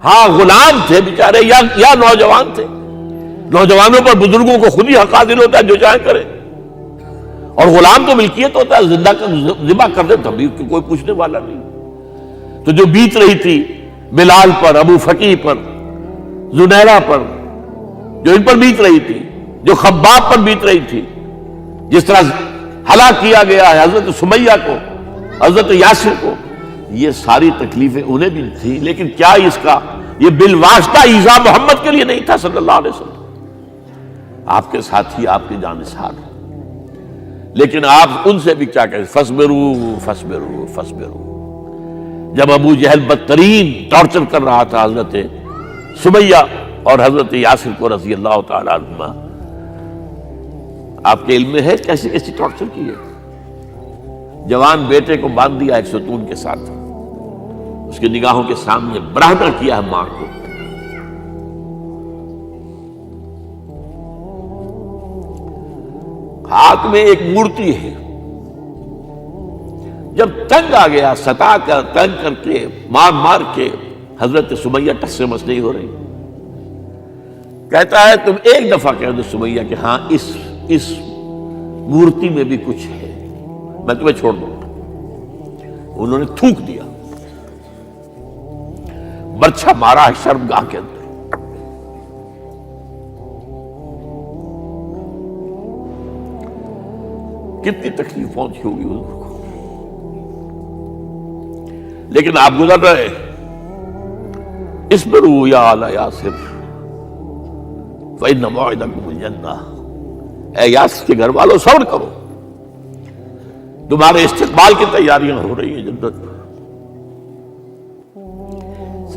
ہاں غلام تھے بیچارے یا نوجوان تھے. نوجوانوں پر بزرگوں کو خود ہی حق حاصل ہوتا ہے جو چاہے کرے, اور غلام تو ملکیت ہوتا ہے, زندہ ذبح کر دے تبھی کوئی پوچھنے والا نہیں. تو جو بیت رہی تھی بلال پر, ابو فقیہ پر, زنیرہ پر, جو ان پر بیت رہی تھی, جو خباب پر بیت رہی تھی, جس طرح ہلاک کیا گیا ہے حضرت سمیہ کو, حضرت یاسر کو, یہ ساری تکلیفیں انہیں بھی تھی. لیکن کیا اس کا یہ بالواسطہ ایذا محمد کے لیے نہیں تھا صلی اللہ علیہ وسلم, آپ کے ساتھی, آپ کے جانثار. لیکن آپ ان سے بھی کیا کہیں, فصبروا فصبروا فصبروا. جب ابو جہل بدترین ٹارچر کر رہا تھا حضرت سمیہ اور حضرت یاسر کو رضی اللہ تعالی عنہما, آپ کے علم میں ہے کیسی کیسی ٹارچر کی ہے. جوان بیٹے کو باندھ دیا ایک ستون کے ساتھ, اس کی نگاہوں کے سامنے برہنہ کیا ہے ماں کو. ہاتھ میں ایک مورتی ہے. جب تنگ آ گیا, ستا کر تنگ کر کے مار مار کے حضرت سمیہ ٹس سے مس نہیں ہو رہی. کہتا ہے تم ایک دفعہ کہہ دو سمیہ کہ ہاں اس مورتی میں بھی کچھ ہے, میں تمہیں چھوڑ دوں. انہوں نے تھوک دیا, برچھا مارا ہے شرمگاہ کے اندر. کتنی تکلیف پہنچی ہوگی حضور کو. لیکن آپ گزر رہے, اصبروا یا آل یاسر فإن موعدکم الجنہ. اے یاسر کے گھر والوں صبر کرو, تمہارے استقبال کی تیاریاں ہو رہی ہیں جنت.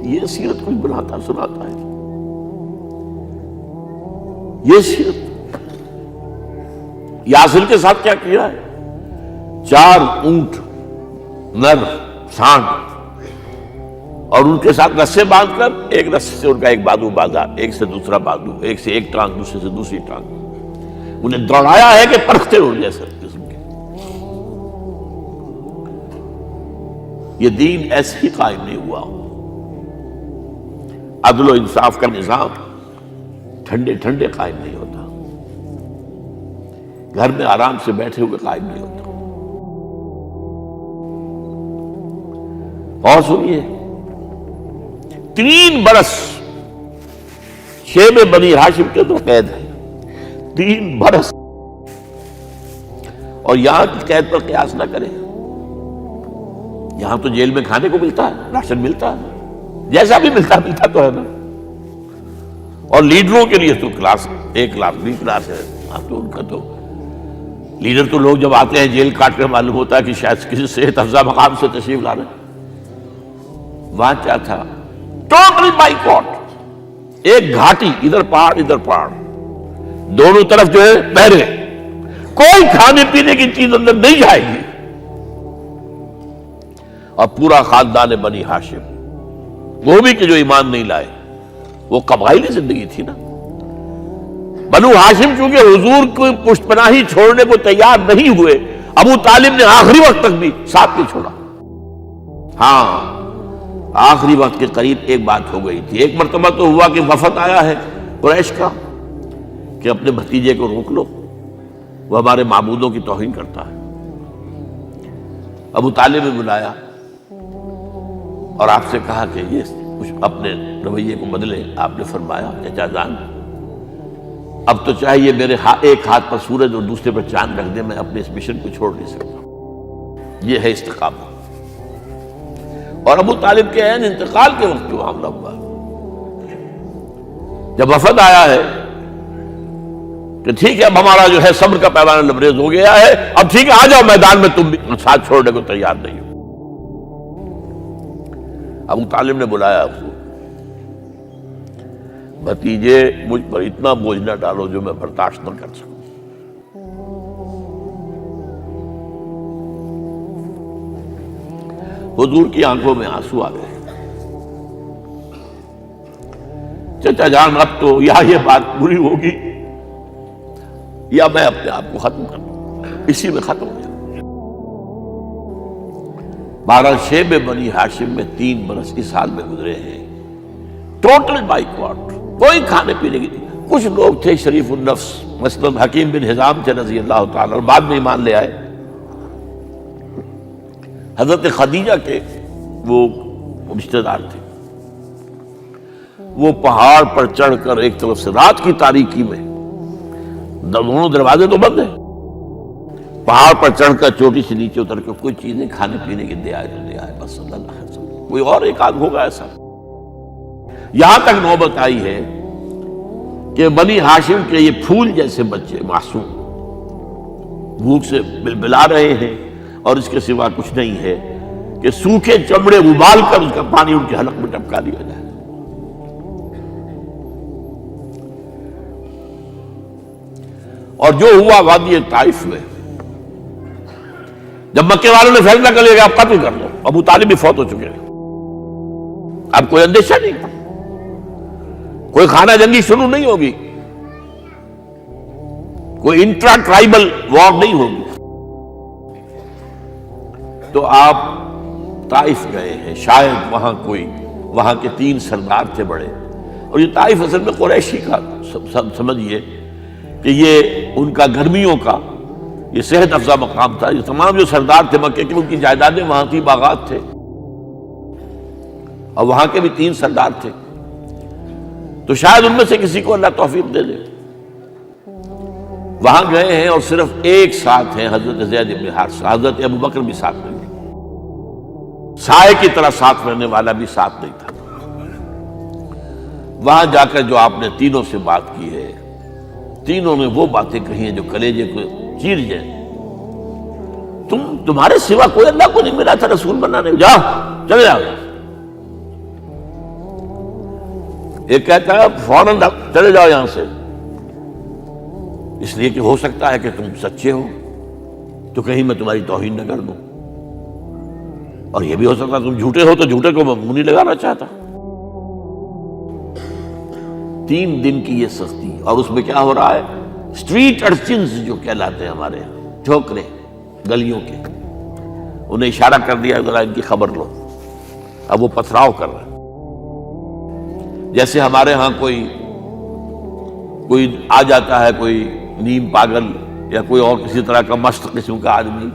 یہ سیرت کوئی بناتا سناتا ہے, یہ سیرت. یاسر کے ساتھ کیا کیا ہے, 4 اونٹ نر سانڈ, اور ان کے ساتھ رسے باندھ کر ایک رسے سے ان کا ایک بازو باندھا, ایک سے دوسرا بازو, ایک سے ایک ٹانگ, دوسرے سے دوسری ٹانگ. انہیں دوڑایا ہے کہ پرکھتے ہو جیسے قسم کے. یہ دین ایسے ہی قائم نہیں ہوا. عدل و انصاف کا نظام ٹھنڈے ٹھنڈے قائم نہیں ہوتا, گھر میں آرام سے بیٹھے ہوئے قائم نہیں ہوتا. اور سنیے, 3 برس شیب بنی ہاشم کے تو قید ہے, 3 برس. اور یہاں کی قید پر قیاس نہ کریں. یہاں تو جیل میں کھانے کو ملتا ہے, راشن ملتا ہے, جیسا بھی ملتا تو ہے نا. اور لیڈروں کے لیے تو class A class B class ہے. اب تو ان کا تو لیڈر تو لوگ جب آتے ہیں جیل کاٹ کر معلوم ہوتا ہے کہ شاید کسی صحت افزا مقام سے تشریف لا رہے ہیں. وہاں کیا تھا, ٹوٹل بائیکاٹ. ایک گھاٹی, ادھر پہاڑ ادھر پہاڑ, دونوں طرف جو ہے پہرے, کوئی کھانے پینے کی چیز اندر نہیں جائے گی. اور پورا خاندان بنی ہاشم, وہ بھی کہ جو ایمان نہیں لائے, وہ قبائلی زندگی تھی نا. بنو ہاشم چونکہ حضور کو پشت پناہی چھوڑنے کو تیار نہیں ہوئے, ابو طالب نے آخری وقت تک بھی ساتھ نہیں چھوڑا. ہاں آخری وقت کے قریب ایک بات ہو گئی تھی. ایک مرتبہ تو ہوا کہ وفد آیا ہے قریش کا کہ اپنے بھتیجے کو روک لو, وہ ہمارے معبودوں کی توہین کرتا ہے. ابو طالب نے بلایا اور آپ سے کہا کہ یہ کچھ اپنے رویے کو بدلے. آپ نے فرمایا چچا جان, اب تو چاہیے میرے ایک ہاتھ پر سورج اور دوسرے پر چاند رکھ دے, میں اپنے اس مشن کو چھوڑ نہیں سکتا. یہ ہے استقامت. اور ابو طالب کے عین انتقال کے وقت جو معاملہ ہوا, جب وفد آیا ہے کہ ٹھیک ہے اب ہمارا جو ہے صبر کا پیمانہ لبریز ہو گیا ہے, اب ٹھیک ہے آ جاؤ میدان میں, تم بھی ساتھ چھوڑنے کو تیار نہیں ہو. ابو طالب نے بلایا اس کو, بھتیجے مجھ پر اتنا بوجھ نہ ڈالو جو میں برداشت نہ کر سکوں. حضور کی آنکھوں میں آنسو آ گئے. چچا جان اب تو یا یہ بات پوری ہوگی یا میں اپنے آپ کو ختم کر دوں, اسی میں ختم ہو جائے. 12 شیب بنی ہاشم میں 3 برس اس حال میں گزرے ہیں ٹوٹل بائیکاٹ، کوئی کھانے پینے کی نہیں۔ کچھ لوگ تھے شریف النفس، مثلا حکیم بن حزام تھے رضی اللہ تعالیٰ، اور بعد میں ایمان لے آئے۔ حضرت خدیجہ کے وہ رشتے دار تھے، وہ پہاڑ پر چڑھ کر ایک طرف سے رات کی تاریکی میں، دونوں دروازے تو بند ہیں، پہاڑ پر چڑھ کر چوٹی سے نیچے اتر کے کوئی چیزیں کھانے پینے کے دے آئے تو دے آئے، بس صلی اللہ علیہ وسلم۔ کوئی اور ایک آدھ ہوگا ایسا۔ یہاں تک نوبت آئی ہے کہ بنی ہاشم کے یہ پھول جیسے بچے معصوم بھوک سے بلبلا رہے ہیں، اور اس کے سوا کچھ نہیں ہے کہ سوکھے چمڑے ابال کر اس کا پانی ان کے حلق میں ٹپکا دیا جائے۔ اور جو ہوا وادی طائف میں، جب مکے والوں نے فیصلہ کر لیا کہ آپ قتل کر دو، ابو طالب بھی فوت ہو چکے ہیں، اب کوئی اندیشہ نہیں، کوئی خانہ جنگی شروع نہیں ہوگی، کوئی انٹرا ٹرائبل وار نہیں ہوگی، تو آپ طائف گئے ہیں۔ شاید وہاں کے 3 سردار تھے بڑے، اور یہ طائف اصل میں قریشی کا سمجھیے کہ یہ ان کا گرمیوں کا یہ صحت افزا مقام تھا۔ یہ تمام جو سردار تھے مکے کے، ان کی جائیدادیں وہاں تھی، باغات تھے، اور وہاں کے بھی 3 سردار تھے، تو شاید ان میں سے کسی کو اللہ توفیق دے دے۔ وہاں گئے ہیں اور صرف ایک ساتھ ہیں، حضرت زید بن حارثہ، حضرت ابو بکر بھی ساتھ نہیں تھے، سائے کی طرح ساتھ رہنے والا بھی ساتھ نہیں تھا۔ وہاں جا کر جو آپ نے تینوں سے بات کی ہے، تینوں نے وہ باتیں کہی ہیں جو کلیجے کو چیر جائیں۔ تمہارے سوا کوئی اللہ کو نہیں ملا تھا رسول بنانے، جاؤ چلے جاؤ۔ ایک کہتا ہے فوراً چلے جاؤ یہاں سے، اس لیے کہ ہو سکتا ہے کہ تم سچے ہو تو کہیں میں تمہاری توہین نہ کر دوں، اور یہ بھی ہو سکتا ہے تم جھوٹے ہو تو جھوٹے کو میں منہ نہیں لگانا چاہتا۔ 3 دن کی یہ سختی، اور اس میں کیا ہو رہا ہے؟ اسٹریٹ ارچنز جو کہلاتے ہیں ہمارے یہاں، ٹھوکرے گلیوں کے، انہیں اشارہ کر دیا ذرا ان کی خبر لو، اب وہ پتھراؤ کر رہے ہیں۔ جیسے ہمارے ہاں کوئی آ جاتا ہے، کوئی نیم پاگل یا کوئی اور کسی طرح کا مست قسم کا آدمی،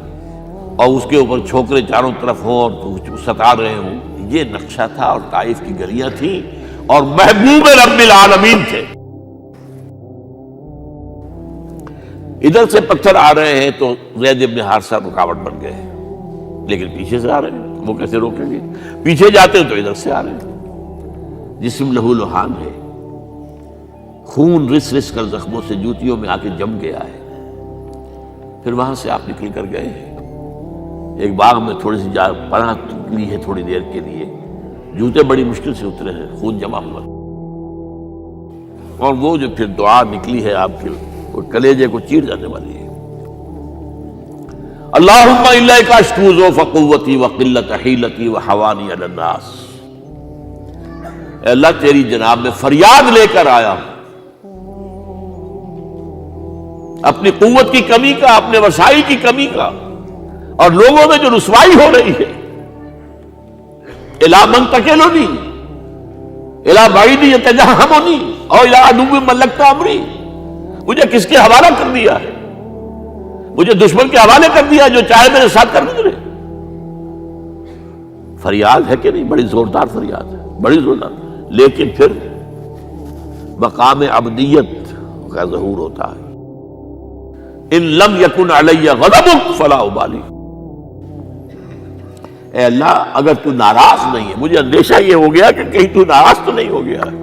اور اس کے اوپر چھوکرے چاروں طرف ہوں اور ستا رہے ہوں، یہ نقشہ تھا، اور طائف کی گلیاں تھیں، اور محبوب رب العالمین تھے۔ ادھر سے پتھر آ رہے ہیں تو زید بن حارثہ رکاوٹ بن گئے، لیکن پیچھے سے آ رہے ہیں، وہ کیسے روکیں گے؟ پیچھے جاتے ہیں تو ادھر سے آ رہے ہیں۔ جسم لہو لہان ہے، خون رس رس کر زخموں سے جوتیوں میں آ کے جم گیا ہے۔ پھر وہاں سے آپ نکل کر گئے ہیں، ایک باغ میں تھوڑی سی پناہ لی ہے تھوڑی دیر کے لیے، جوتے بڑی مشکل سے اترے ہیں، خون جمع ہوا، اور وہ جو پھر دعا نکلی ہے آپ کے، وہ کلیجے کو چیر جانے والی ہے۔ اللہم الیک اشکو ضعف قوتی وقلت حیلتی وحوانی علی الناس، اے اللہ تیری جناب میں فریاد لے کر آیا ہوں، اپنی قوت کی کمی کا، اپنے وسائل کی کمی کا، اور لوگوں میں جو رسوائی ہو رہی ہے، الی من تکلنی الی بعید یتجہمنی او الی عدو ملکت امری، مجھے کس کے حوالہ کر دیا ہے؟ مجھے دشمن کے حوالے کر دیا جو چاہے میرے ساتھ کر گزرے۔ فریاد ہے کہ نہیں؟ بڑی زوردار فریاد ہے، بڑی زوردار، لیکن پھر مقام عبدیت کا ظہور ہوتا ہے۔ ان لم یکن علی غضبک فلا ابالی، اے اللہ اگر تو ناراض نہیں ہے، مجھے اندیشہ یہ ہو گیا کہ کہیں تو ناراض تو نہیں ہو گیا ہے،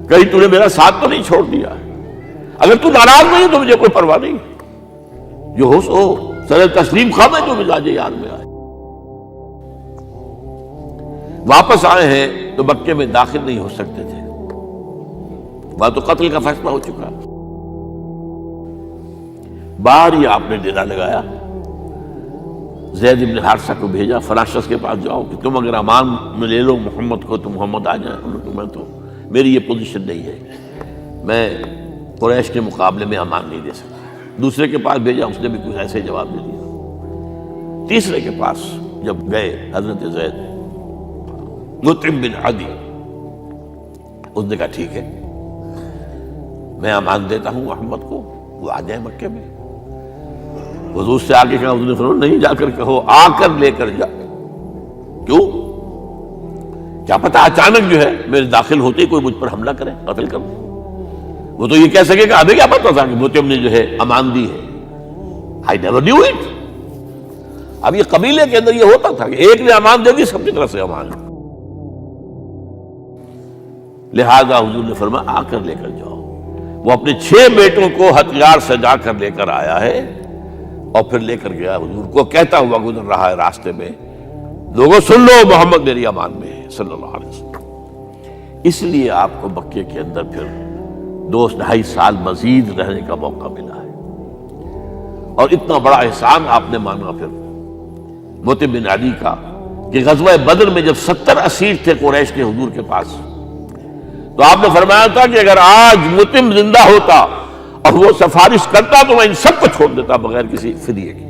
کہیں تو نے میرا ساتھ تو نہیں چھوڑ دیا ہے۔ اگر تو ناراض نہیں ہے تو مجھے کوئی پرواہ نہیں، جو ہو سو سر تسلیم خواہ میں جو مزاج یار میں آئے۔ واپس آئے ہیں تو مکے میں داخل نہیں ہو سکتے تھے، وہاں تو قتل کا فیصلہ ہو چکا۔ باہر ہی آپ نے ڈیرا لگایا، زید بن حارثہ کو بھیجا، فلاں شخص کے پاس جاؤ کہ تم اگر امان میں لے لو محمد کو تو محمد آ جائیں۔ میں تو میری یہ پوزیشن نہیں ہے، میں قریش کے مقابلے میں امان نہیں دے سکتا۔ دوسرے کے پاس بھیجا، اس نے بھی کچھ ایسے جواب دے دیا۔ تیسرے کے پاس جب گئے حضرت زید، مطعم بن عدی، اس نے کہا ٹھیک ہے، میں امان دیتا ہوں محمد کو، وہ آ جائے مکے میں۔ حضور سے آگے کہا، حضور نے فرمایا نہیں جا کر کہو، آ کر لے کر جا۔ کیوں؟ کیا پتا اچانک جو ہے میرے داخل ہوتے ہی کوئی مجھ پر حملہ کرے، قتل کرے۔ وہ تو یہ کہہ سکے کہ ہمیں کیا پتا تھا کہ مطعم نے جو ہے امان دی ہے، I never knew it۔ اب یہ قبیلے کے اندر یہ ہوتا تھا کہ ایک نے امان دے دی، سب کی طرف سے امان، لہذا حضور نے فرمایا آ کر لے کر جاؤ۔ وہ اپنے 6 بیٹوں کو ہتھیار سجا کر لے کر آیا ہے اور پھر لے کر گیا حضور کو، کہتا ہوا گزر رہا ہے راستے میں، لوگوں سن لو محمد میری امان میں ہے صلی اللہ علیہ وسلم۔ اس لیے آپ کو مکے کے اندر پھر 2-2.5 سال مزید رہنے کا موقع ملا ہے، اور اتنا بڑا احسان آپ نے مانا پھر مطعم بن عدی کا کہ غزوہ بدر میں جب 70 اسیر تھے قریش کے حضور کے پاس، تو آپ نے فرمایا تھا کہ اگر آج مطعم زندہ ہوتا اور وہ سفارش کرتا تو میں ان سب کو چھوڑ دیتا بغیر کسی فدیے کے۔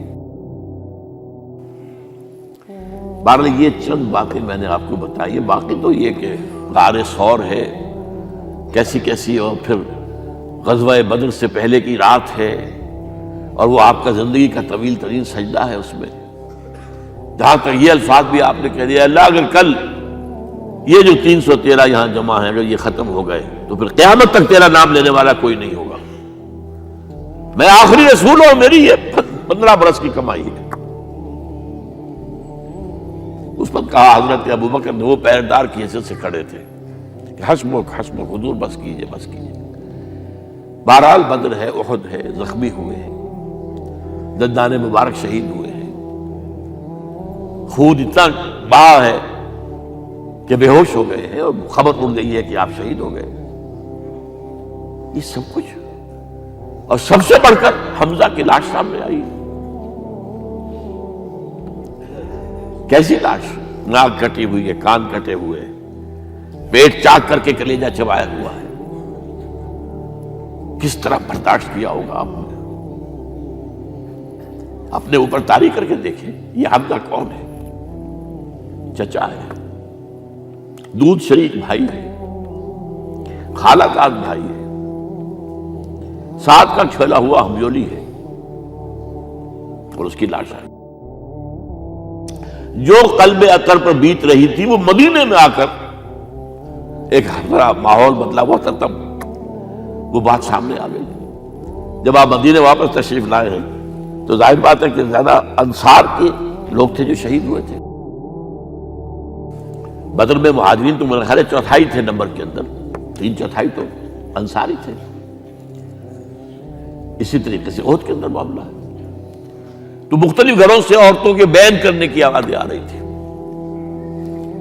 بہرحال یہ چند باتیں میں نے آپ کو بتائی، باقی تو یہ کہ غار ثور ہے کیسی کیسی، اور پھر غزوہ بدر سے پہلے کی رات ہے، اور وہ آپ کا زندگی کا طویل ترین سجدہ ہے اس میں، جہاں تک یہ الفاظ بھی آپ نے کہہ دیا، اللہ اگر کل یہ جو 313 یہاں جمع ہیں اگر یہ ختم ہو گئے تو پھر قیامت تک تیرا نام لینے والا کوئی نہیں ہوگا، میں آخری رسول ہوں، میری یہ 15 برس کی کمائی ہے۔ اس پر کہا حضرت ابوبکر نے، وہ پہرےدار کی حیثیت سے کھڑے تھے، کہ حسبک حسبک حضور بس کیجئے بس کیجئے۔ بہرحال بدر ہے، احد ہے، زخمی ہوئے ہیں، دندان مبارک شہید ہوئے ہیں، خون اتنا بہا ہے کہ بے ہوش ہو گئے ہیں، اور خبر اڑ گئی ہے کہ آپ شہید ہو گئے۔ یہ سب کچھ، اور سب سے بڑھ کر حمزہ کی لاش سامنے آئی، کیسی لاش، ناک کٹی ہوئی ہے، کان کٹے ہوئے ہیں، پیٹ چاک کر کے کلیجہ چبایا ہوا ہے، کس طرح برداشت کیا ہوگا آپ نے؟ اپنے اوپر طاری کر کے دیکھیں، یہ حمزہ کون ہے؟ چچا ہے، دودھ شریک بھائی ہے، خالہ داد بھائی ہے، ساتھ کا کھیلا ہوا ہمجولی ہے، اور اس کی لاش ہے۔ جو قلب اکر پر بیت رہی تھی وہ مدینے میں آ کر ایک بڑا ماحول بدلا ہوا تھا، تب وہ بات سامنے آ گئی۔ جب آپ مدینے واپس تشریف لائے ہیں تو ظاہر بات ہے کہ زیادہ انصار کے لوگ تھے جو شہید ہوئے تھے۔ بدر میں مہاجرین تو میرے خیال ہے 4تھائی تھے نمبر کے اندر، 3/4 تو انصاری تھے۔ اسی طریقے سے احد کے اندر معاملہ ہے، تو مختلف گھروں سے عورتوں کے بین کرنے کی آوازیں آ رہی تھی،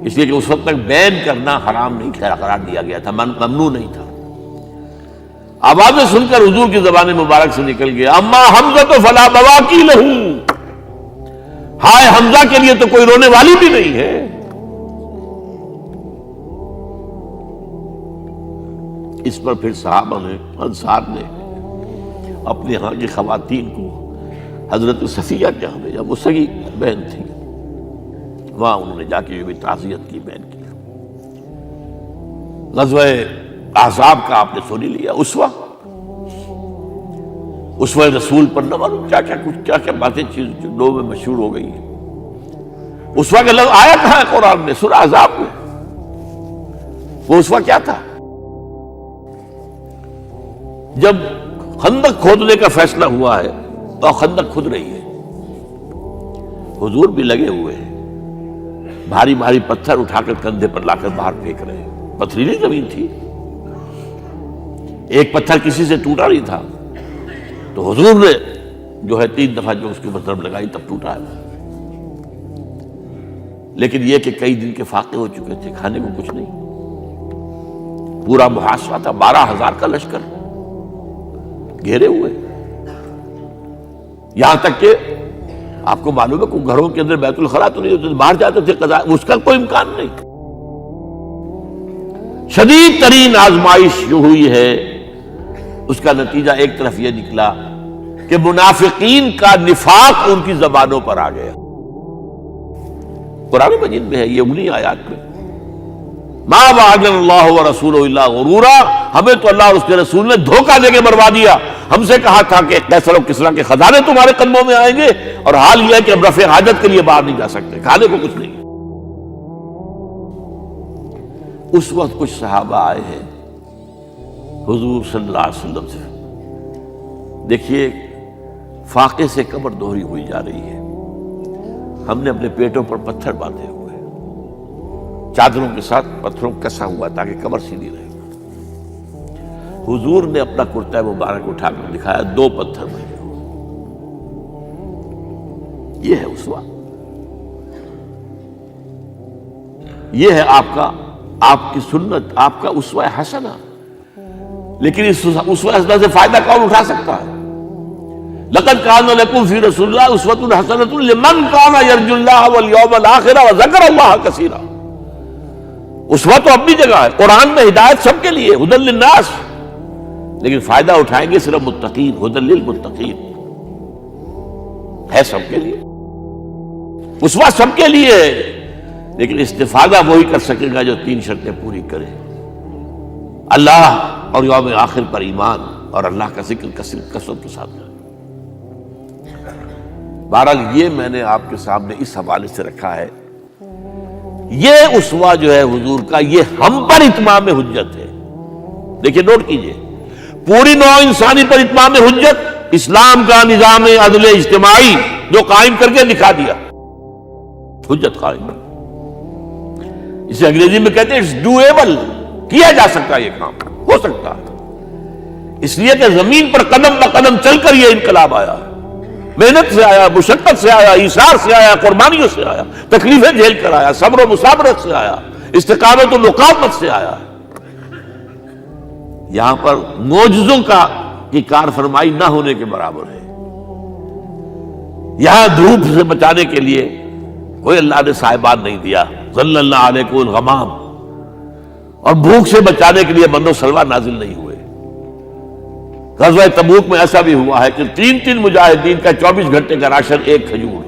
اس لیے کہ اس وقت تک بین کرنا حرام نہیں قرار دیا گیا تھا، ممنوع نہیں تھا۔ آوازیں سن کر حضور کی زبان مبارک سے نکل گیا، اما حمزہ تو فلا بواکی لہو، ہائے حمزہ کے لیے تو کوئی رونے والی بھی نہیں ہے۔ اس پر پھر صحابہ نے، انصار نے اپنے ہاں کی خواتین کو حضرت صفیہ کے یہاں بھیجا، وہ سگی بہن تھی، وہاں انہوں نے جا کے بھی تعزیت کی بہن کی۔ غزوہ احزاب کا آپ نے سنی لیا، اسوہ رسول پر نہ معلوم کیا کیا باتیں چیز لوگوں میں مشہور ہو گئی ہیں۔ اسوہ کا لفظ آیا کہاں ہے قرآن میں؟ سورہ احزاب میں۔ وہ اسوہ کیا تھا؟ جب خندق کھودنے کا فیصلہ ہوا ہے تو خندق کھود رہی ہے، حضور بھی لگے ہوئے ہیں، بھاری بھاری پتھر اٹھا کر کندھے پر لا کر باہر پھینک رہے ہیں، پتھریلی زمین تھی، ایک پتھر کسی سے ٹوٹا نہیں تھا، تو حضور نے جو ہے 3 دفعہ جو اس کے اوپر ضرب لگائی تب ٹوٹا ہے۔ لیکن یہ کہ کئی دن کے فاقے ہو چکے تھے، کھانے کو کچھ نہیں، پورا محاصرہ تھا، 12,000 کا لشکر گھیرے ہوئے، یہاں تک کہ آپ کو معلوم ہے کہ گھروں کے اندر بیت الخلا تو نہیں ہوتے، باہر جاتے تھے قضاء، اس کا کوئی امکان نہیں۔ شدید ترین آزمائش جو ہوئی ہے اس کا نتیجہ ایک طرف یہ نکلا کہ منافقین کا نفاق ان کی زبانوں پر آ گیا۔ قرآن مجید میں ہے یہ انہی آیات میں، ما وعدنا اللہ ورسولہ الا غرورا، ہمیں تو اللہ اور اس کے رسول نے دھوکہ دے کے مروا دیا۔ ہم سے کہا تھا کہ قیصر و کسریٰ کے خزانے تمہارے قدموں میں آئیں گے، اور حال یہ ہے کہ اب رفع حاجت کے لیے باہر نہیں جا سکتے، کھانے کو کچھ نہیں۔ اس وقت کچھ صحابہ آئے ہیں حضور صلی اللہ علیہ وسلم سے، دیکھیے فاقے سے قبر دوہری ہوئی جا رہی ہے، ہم نے اپنے پیٹوں پر پتھر باندھے ہوئے، چادروں کے ساتھ پتھروں کسا ہوا تاکہ قبر سیدھی رہے۔ حضور نے اپنا کرتا مبارک اٹھا کر دکھایا، 2 پتھر بنے ہوئے۔ یہ ہے اسوہ، یہ ہے آپ کی سنت، آپ کا اسوہ حسنہ۔ لیکن اس اسوہ حسنہ سے فائدہ کون اٹھا سکتا ہے؟ لقد کان لکم فی رسول اللہ اسوۃ حسنۃ لمن کان یرجو اللہ والیوم الآخر وذکر اللہ کثیرا۔ اسوہ تو اپنی جگہ ہے، قرآن میں ہدایت سب کے لیے، ھدی للناس، لیکن فائدہ اٹھائیں گے صرف متقین، ھدی للمتقین، ہے سب کے لیے، اسوہ سب کے لیے ہے، لیکن استفادہ وہی کر سکے گا جو 3 شرطیں پوری کرے، اللہ اور یوم آخر پر ایمان اور اللہ کا ذکر کثرت کے ساتھ کرے۔ بہرحال یہ میں نے آپ کے سامنے اس حوالے سے رکھا ہے، یہ اسوہ جو ہے حضور کا، یہ ہم پر اتمام حجت ہے۔ دیکھیے نوٹ کیجئے، پوری نوع انسانی پر اتمام حجت، اسلام کا نظام عدل اجتماعی جو قائم کر کے دکھا دیا، حجت قائم، اسے انگریزی میں کہتے ہیں اٹس ڈویبل، کیا جا سکتا ہے، یہ کام ہو سکتا ہے، اس لیے کہ زمین پر قدم بہ قدم چل کر یہ انقلاب آیا، محنت سے آیا، مشقت سے آیا، ایثار سے آیا، قربانیوں سے آیا، تکلیفیں جھیل کر آیا، صبر و مصابرت سے آیا، استقامت و مقاومت سے آیا۔ یہاں پر معجزوں کی کار فرمائی نہ ہونے کے برابر ہے۔ یہاں دھوپ سے بچانے کے لیے کوئی اللہ نے صاحبان نہیں دیا، ظل اللہ علیکم الغمام، اور بھوک سے بچانے کے لیے من و سلوہ نازل نہیں ہوئے۔ غزوہ تبوک میں ایسا بھی ہوا ہے کہ 3 مجاہدین کا 24 گھنٹے کا راشن ایک کھجور،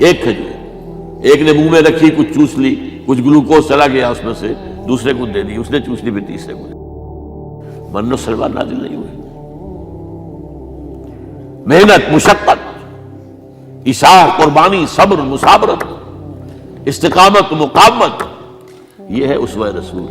ایک نے منہ میں رکھی، کچھ چوس لی، کچھ گلوکوز چلا گیا اس میں سے، دوسرے کو دے دی، اس نے چوس لی، پھر تیسرے کو دے دی۔ من و سلوہ نازل نہیں ہوئے۔ محنت، مشقت، ایثار، قربانی، صبر، مصابرت، استقامت، مقاومت، یہ ہے اسوہ رسول۔